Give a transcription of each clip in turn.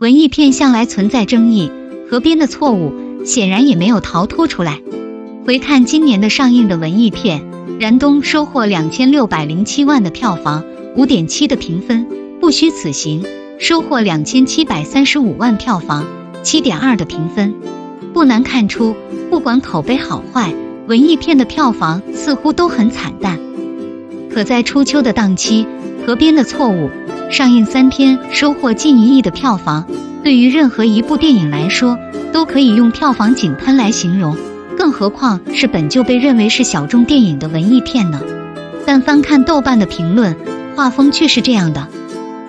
文艺片向来存在争议，河边的错误显然也没有逃脱出来。回看今年的上映的文艺片，燃冬收获2607万的票房，5.7的评分；不虚此行收获2735万票房，7.2的评分。不难看出，不管口碑好坏，文艺片的票房似乎都很惨淡。可在初秋的档期，河边的错误上映3天收获近1亿的票房，对于任何一部电影来说都可以用票房井喷来形容，更何况是本就被认为是小众电影的文艺片呢？但翻看豆瓣的评论，画风却是这样的：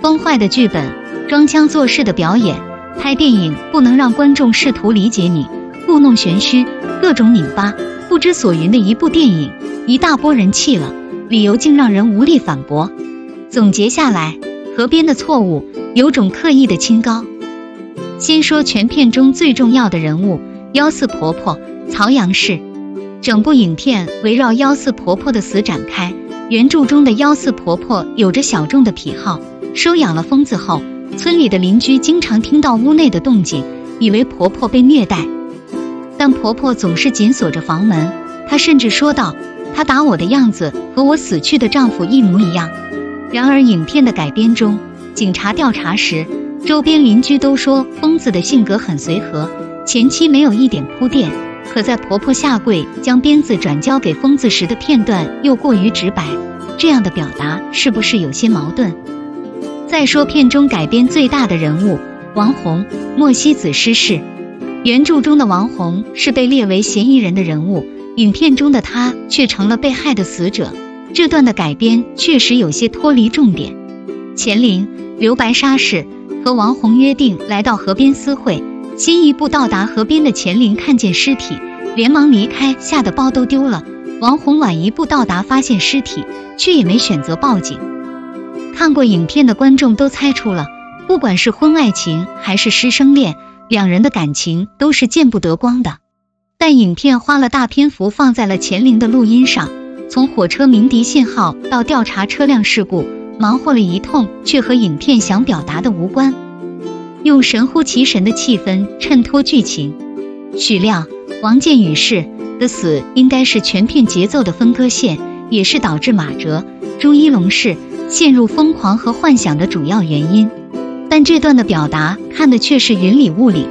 崩坏的剧本，装腔作势的表演，拍电影不能让观众试图理解你，故弄玄虚，各种拧巴，不知所云的一部电影，一大波人气了，理由竟让人无力反驳。总结下来，河边的错误有种刻意的清高。先说全片中最重要的人物，幺四婆婆曹阳氏。整部影片围绕幺四婆婆的死展开。原著中的幺四婆婆有着小众的癖好，收养了疯子后，村里的邻居经常听到屋内的动静，以为婆婆被虐待，但婆婆总是紧锁着房门。她甚至说道，她打我的样子和我死去的丈夫一模一样。然而影片的改编中，警察调查时，周边邻居都说疯子的性格很随和，前期没有一点铺垫，可在婆婆下跪将鞭子转交给疯子时的片段又过于直白，这样的表达是不是有些矛盾？再说片中改编最大的人物王红，莫西子失事。原著中的王红是被列为嫌疑人的人物，影片中的她却成了被害的死者，这段的改编确实有些脱离重点。钱玲、刘白沙氏和王红约定来到河边私会，先一步到达河边的钱玲看见尸体，连忙离开，吓得包都丢了。王红晚一步到达，发现尸体，却也没选择报警。看过影片的观众都猜出了，不管是婚外情还是师生恋，两人的感情都是见不得光的。但影片花了大篇幅放在了钱玲的录音上，从火车鸣笛信号到调查车辆事故，忙活了一通，却和影片想表达的无关，用神乎其神的气氛衬托剧情。许亮、王建宇氏的死应该是全片节奏的分割线，也是导致马哲、朱一龙氏陷入疯狂和幻想的主要原因。但这段的表达看的却是云里雾里。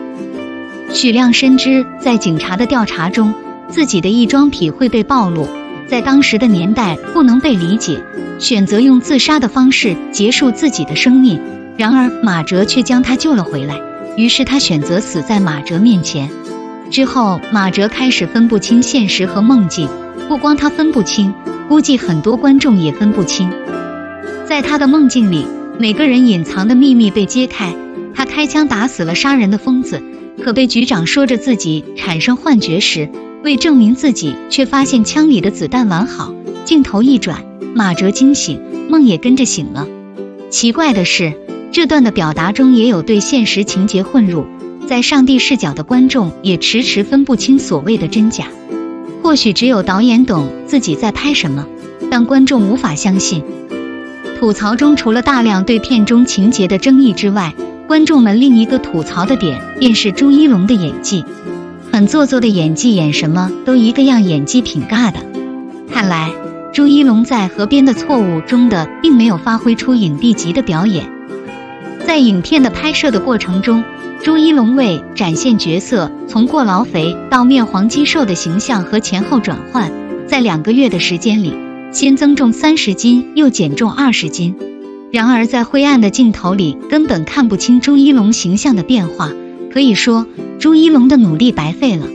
许亮深知在警察的调查中，自己的异装癖会被暴露，在当时的年代不能被理解，选择用自杀的方式结束自己的生命。然而马哲却将他救了回来，于是他选择死在马哲面前。之后马哲开始分不清现实和梦境，不光他分不清，估计很多观众也分不清。在他的梦境里，每个人隐藏的秘密被揭开，他开枪打死了杀人的疯子，可被局长说着自己产生幻觉时，为证明自己却发现枪里的子弹完好。镜头一转，马哲惊醒，梦也跟着醒了。奇怪的是，这段的表达中也有对现实情节混入，在上帝视角的观众也迟迟分不清所谓的真假。或许只有导演懂自己在拍什么，但观众无法相信。吐槽中除了大量对片中情节的争议之外，观众们另一个吐槽的点便是朱一龙的演技，很做作的演技，演什么都一个样，演技挺尬的。看来朱一龙在河边的错误中的并没有发挥出影帝级的表演。在影片的拍摄的过程中，朱一龙为展现角色从过劳肥到面黄肌瘦的形象和前后转换，在2个月的时间里，先增重30斤又减重20斤。然而在灰暗的镜头里根本看不清朱一龙形象的变化，可以说朱一龙的努力白费了。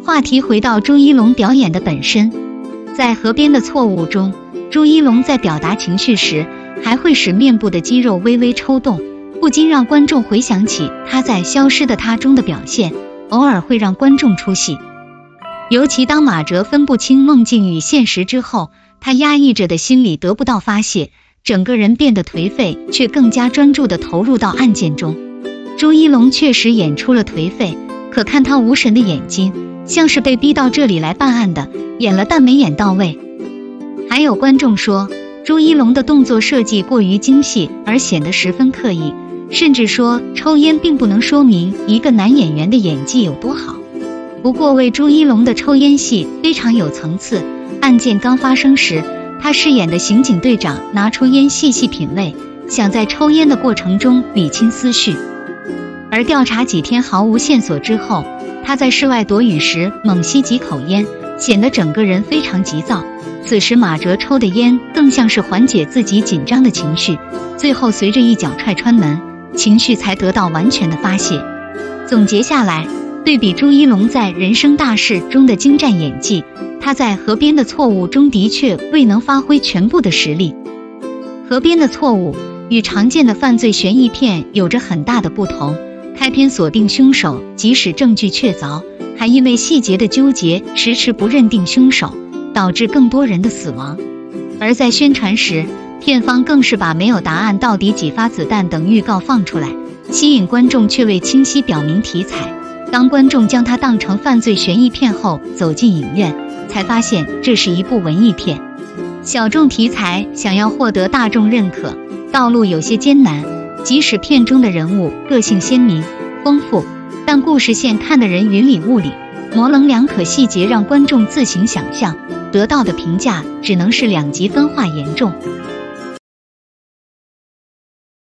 话题回到朱一龙表演的本身，在河边的错误中，朱一龙在表达情绪时还会使面部的肌肉微微抽动，不禁让观众回想起他在《消失的她》中的表现，偶尔会让观众出戏。尤其当马哲分不清梦境与现实之后，他压抑着的心理得不到发泄，整个人变得颓废，却更加专注地投入到案件中。朱一龙确实演出了颓废，可看他无神的眼睛，像是被逼到这里来办案的，演了但没演到位。还有观众说，朱一龙的动作设计过于精细而显得十分刻意，甚至说抽烟并不能说明一个男演员的演技有多好。不过为朱一龙的抽烟戏非常有层次，案件刚发生时，他饰演的刑警队长拿出烟细细品味，想在抽烟的过程中理清思绪。而调查几天毫无线索之后，他在室外躲雨时猛吸几口烟，显得整个人非常急躁。此时马哲抽的烟更像是缓解自己紧张的情绪，最后随着一脚踹穿门，情绪才得到完全的发泄。总结下来，对比朱一龙在人生大事中的精湛演技，他在河边的错误中的确未能发挥全部的实力。河边的错误与常见的犯罪悬疑片有着很大的不同，开篇锁定凶手，即使证据确凿，还因为细节的纠结迟迟不认定凶手，导致更多人的死亡。而在宣传时，片方更是把没有答案到底几发子弹等预告放出来，吸引观众，却未清晰表明题材。当观众将它当成犯罪悬疑片后走进影院，才发现这是一部文艺片。小众题材想要获得大众认可，道路有些艰难。即使片中的人物个性鲜明丰富，但故事线看得人云里雾里，模棱两可，细节让观众自行想象，得到的评价只能是两极分化严重。